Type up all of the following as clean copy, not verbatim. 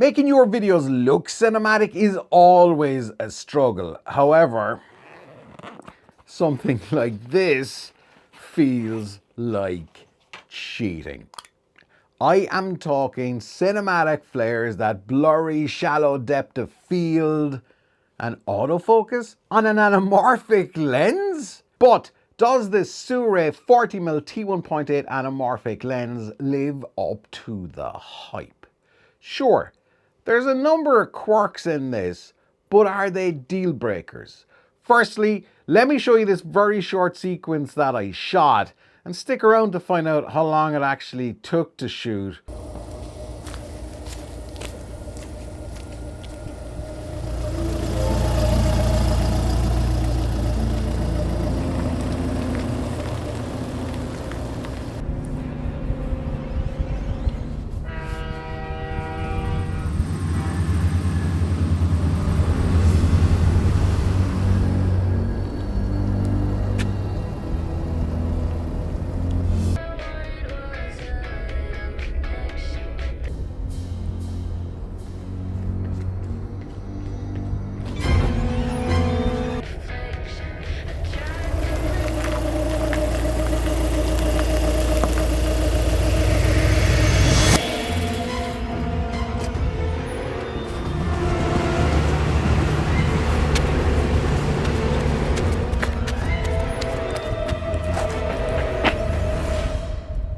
Making your videos look cinematic is always a struggle. However, something like this feels like cheating. I am talking cinematic flares, that blurry, shallow depth of field and autofocus on an anamorphic lens. But does this Sirui 40mm T1.8 anamorphic lens live up to the hype? Sure, there's a number of quirks in this, but are they deal breakers? Firstly, let me show you this very short sequence that I shot, and stick around to find out how long it actually took to shoot.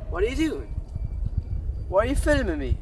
What are you doing? Why are you filming me?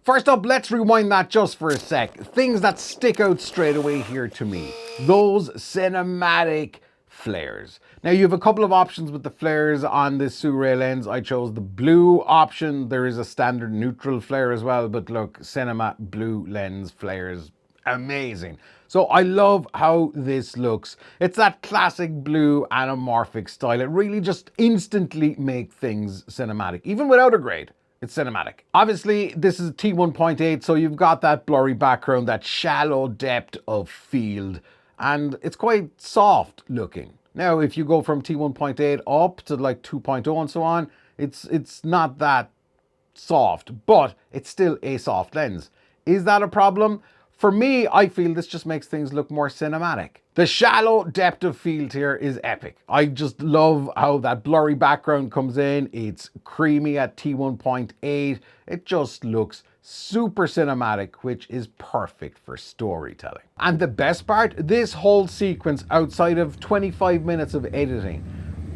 First up, let's rewind that just for a sec. Things that stick out straight away here to me. Those cinematic flares. Now you have a couple of options with the flares on this Sirui lens. I chose the blue option. There is a standard neutral flare as well, but look, cinema blue lens flares, amazing. So I love how this looks. It's that classic blue anamorphic style. It really just instantly makes things cinematic, even without a grade. It's cinematic. Obviously, this is T1.8, so you've got that blurry background, that shallow depth of field, and it's quite soft looking. Now, if you go from T1.8 up to like 2.0 and so on, it's not that soft, but it's still a soft lens. Is that a problem? For me, I feel this just makes things look more cinematic. The shallow depth of field here is epic. I just love how that blurry background comes in. It's creamy at T1.8. It just looks super cinematic, which is perfect for storytelling. And the best part, this whole sequence outside of 25 minutes of editing,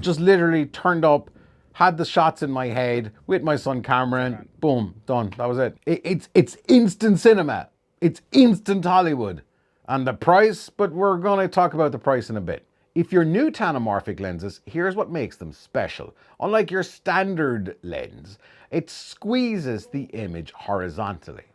just literally turned up, had the shots in my head with my Sun camera, and boom, done. That was it. It's instant cinema. It's instant Hollywood. And the price, but we're going to talk about the price in a bit. If you're new to anamorphic lenses, here's what makes them special. Unlike your standard lens, it squeezes the image horizontally.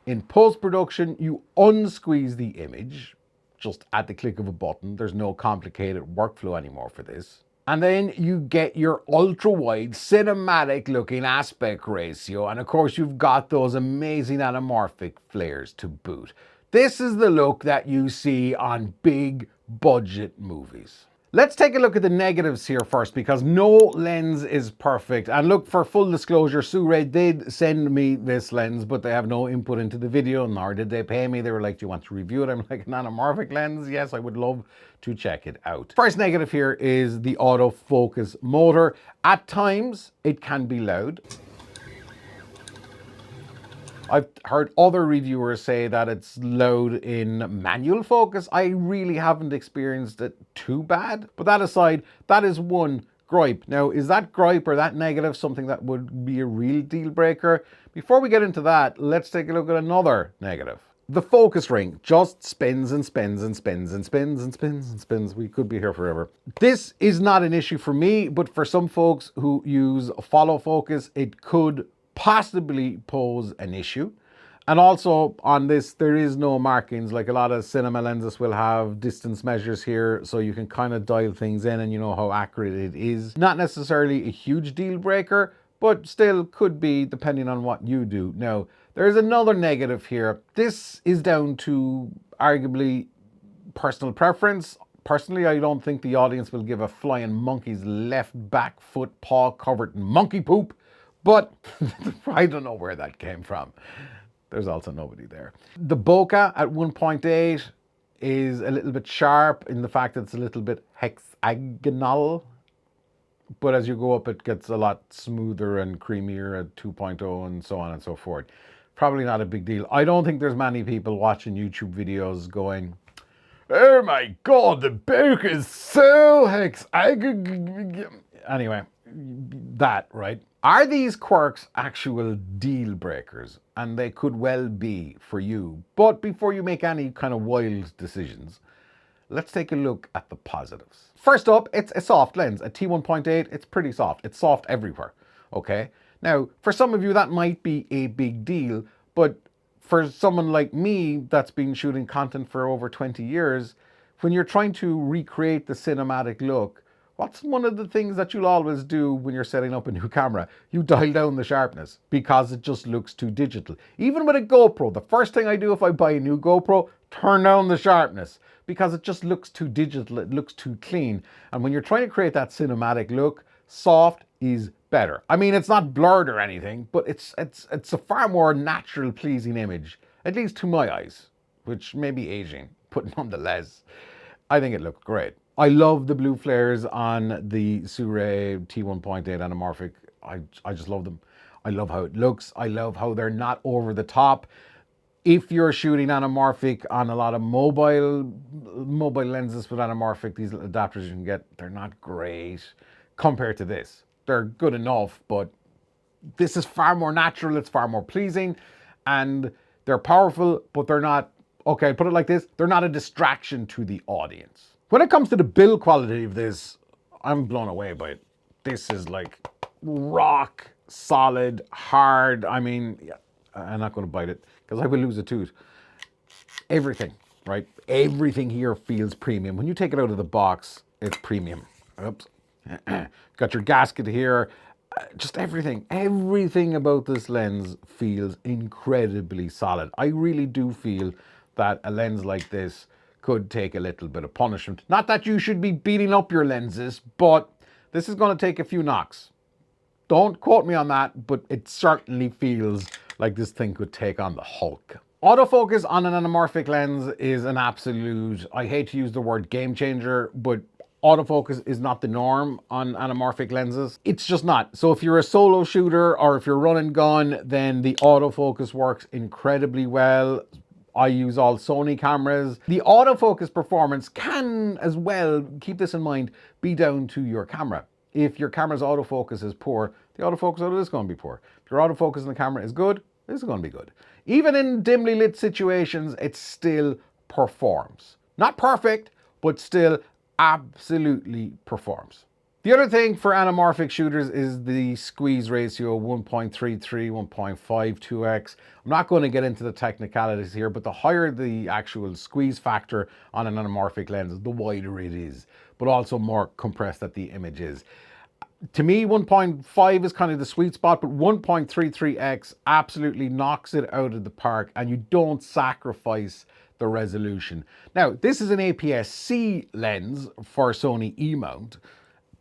In post-production, you unsqueeze the image just at the click of a button. There's no complicated workflow anymore for this. And then you get your ultra-wide cinematic looking aspect ratio. And of course, you've got those amazing anamorphic flares to boot. This is the look that you see on big budget movies. Let's take a look at the negatives here first, because no lens is perfect. And look, for full disclosure, Sirui did send me this lens, but they have no input into the video, nor did they pay me. They were like, do you want to review it? I'm like, an anamorphic lens? Yes, I would love to check it out. First negative here is the autofocus motor. At times, it can be loud. I've heard other reviewers say that it's loud in manual focus. I really haven't experienced it too bad. But that aside, that is one gripe. Now, is that gripe or that negative something that would be a real deal breaker? Before we get into that, let's take a look at another negative. The focus ring just spins and spins and spins and spins and spins and spins. We could be here forever. This is not an issue for me, but for some folks who use follow focus, it could possibly pose an issue. And also on this, there is no markings. Like a lot of cinema lenses will have distance measures here, so you can kind of dial things in and you know how accurate it is. Not necessarily a huge deal breaker, but still could be depending on what you do. Now, there's another negative here. This is down to arguably personal preference. Personally, I don't think the audience will give a flying monkey's left back foot paw covered in monkey poop, but I don't know where that came from. There's also nobody there. The bokeh at 1.8 is a little bit sharp in the fact that it's a little bit hexagonal, but as you go up, it gets a lot smoother and creamier at 2.0 and so on and so forth. Probably not a big deal. I don't think there's many people watching YouTube videos going, oh my God, the bokeh is so hexagonal. Anyway, that, right? Are these quirks actual deal breakers? And they could well be for you. But before you make any kind of wild decisions, let's take a look at the positives. First up, it's a soft lens. A T1.8, it's pretty soft. It's soft everywhere, okay? Now, for some of you, that might be a big deal, but for someone like me that's been shooting content for over 20 years, when you're trying to recreate the cinematic look, what's one of the things that you'll always do when you're setting up a new camera? You dial down the sharpness because it just looks too digital. Even with a GoPro, the first thing I do if I buy a new GoPro, turn down the sharpness because it just looks too digital, it looks too clean. And when you're trying to create that cinematic look, soft is better. I mean, it's not blurred or anything, but it's a far more natural, pleasing image, at least to my eyes, which may be aging, but nonetheless, I think it looked great. I love the blue flares on the Sirui T1.8 Anamorphic. I just love them. I love how it looks. I love how they're not over the top. If you're shooting anamorphic on a lot of mobile lenses with anamorphic, these little adapters you can get, they're not great compared to this. They're good enough, but this is far more natural, it's far more pleasing, and they're powerful, but they're not, okay, put it like this, they're not a distraction to the audience. When it comes to the build quality of this, I'm blown away by it. This is like rock solid, hard. I mean, yeah, I'm not going to bite it because I will lose a tooth. Everything, right? Everything here feels premium. When you take it out of the box, it's premium. Oops. Got your gasket here. Just everything about this lens feels incredibly solid. I really do feel that a lens like this could take a little bit of punishment. Not that you should be beating up your lenses, but this is going to take a few knocks. Don't quote me on that, but it certainly feels like this thing could take on the Hulk. Autofocus on an anamorphic lens is an absolute, I hate to use the word game changer, but autofocus is not the norm on anamorphic lenses. It's just not. So if you're a solo shooter or if you're run and gun, then the autofocus works incredibly well. I use all Sony cameras. The autofocus performance can as well, keep this in mind, be down to your camera. If your camera's autofocus is poor, the autofocus out of this is going to be poor. If your autofocus in the camera is good, this is going to be good. Even in dimly lit situations, it still performs. Not perfect, but still absolutely performs. The other thing for anamorphic shooters is the squeeze ratio 1.33, 1.52x. I'm not going to get into the technicalities here, but the higher the actual squeeze factor on an anamorphic lens, the wider it is, but also more compressed that the image is. To me, 1.5 is kind of the sweet spot, but 1.33x absolutely knocks it out of the park, and you don't sacrifice the resolution. Now, this is an APS-C lens for Sony E-mount,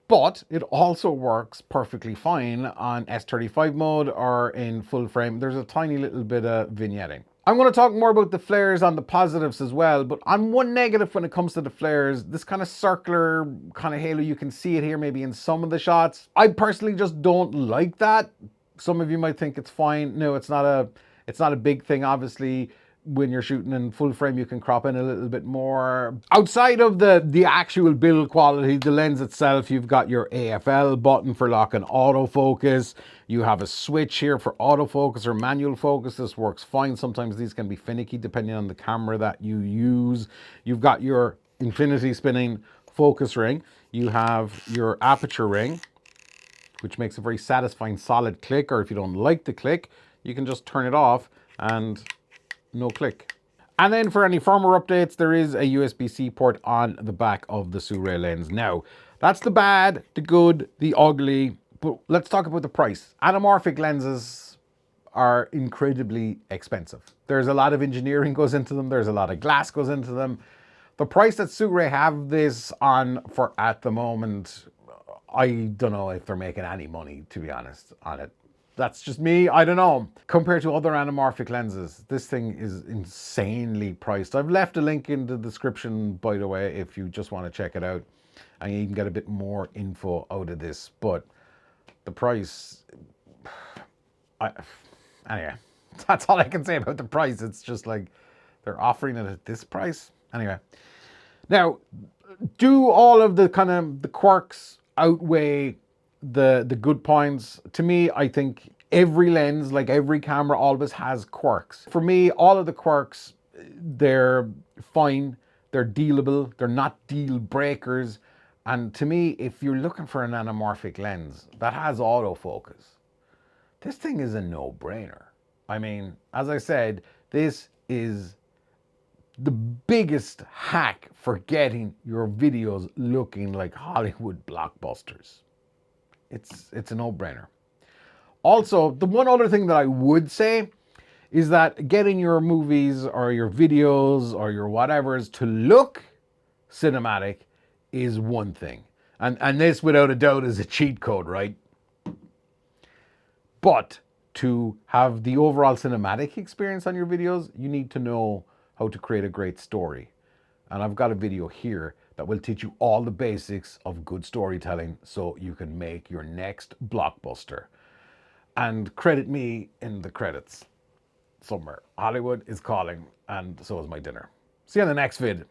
but it also works perfectly fine on S35 mode or in full frame. There's a tiny little bit of vignetting. I'm going to talk more about the flares on the positives as well, but on one negative when it comes to the flares, this kind of circular kind of halo, you can see it here maybe in some of the shots. I personally just don't like that. Some of you might think it's fine. No, it's not a big thing, obviously. When you're shooting in full frame, you can crop in a little bit more. Outside of the actual build quality, the lens itself, you've got your AFL button for lock and autofocus. You have a switch here for autofocus or manual focus. This works fine. Sometimes these can be finicky depending on the camera that you use. You've got your infinity spinning focus ring. You have your aperture ring, which makes a very satisfying solid click, or if you don't like the click, you can just turn it off and no click. And then for any firmware updates, there is a USB-C port on the back of the Sirui lens. Now, that's the bad, the good, the ugly, but let's talk about the price. Anamorphic lenses are incredibly expensive. There's a lot of engineering goes into them. There's a lot of glass goes into them. The price that Sirui have this on for at the moment, I don't know if they're making any money, to be honest, on it. That's just me, I don't know. Compared to other anamorphic lenses, this thing is insanely priced. I've left a link in the description, by the way, if you just want to check it out. And you can get a bit more info out of this. But the price, anyway, that's all I can say about the price. It's just like they're offering it at this price. Anyway, now, do all of the kind of the quirks outweigh the good points? To me, I think every lens, like every camera, always has quirks. For me, all of the quirks, they're fine, they're dealable, they're not deal breakers. And to me, if you're looking for an anamorphic lens that has autofocus, this thing is a no-brainer. I mean, as I said, this is the biggest hack for getting your videos looking like Hollywood blockbusters. It's a no-brainer. Also, the one other thing that I would say is that getting your movies or your videos or your whatevers to look cinematic is one thing. And this, without a doubt, is a cheat code, right? But to have the overall cinematic experience on your videos, you need to know how to create a great story. And I've got a video here that will teach you all the basics of good storytelling so you can make your next blockbuster. And credit me in the credits somewhere. Hollywood is calling, and so is my dinner. See you in the next vid.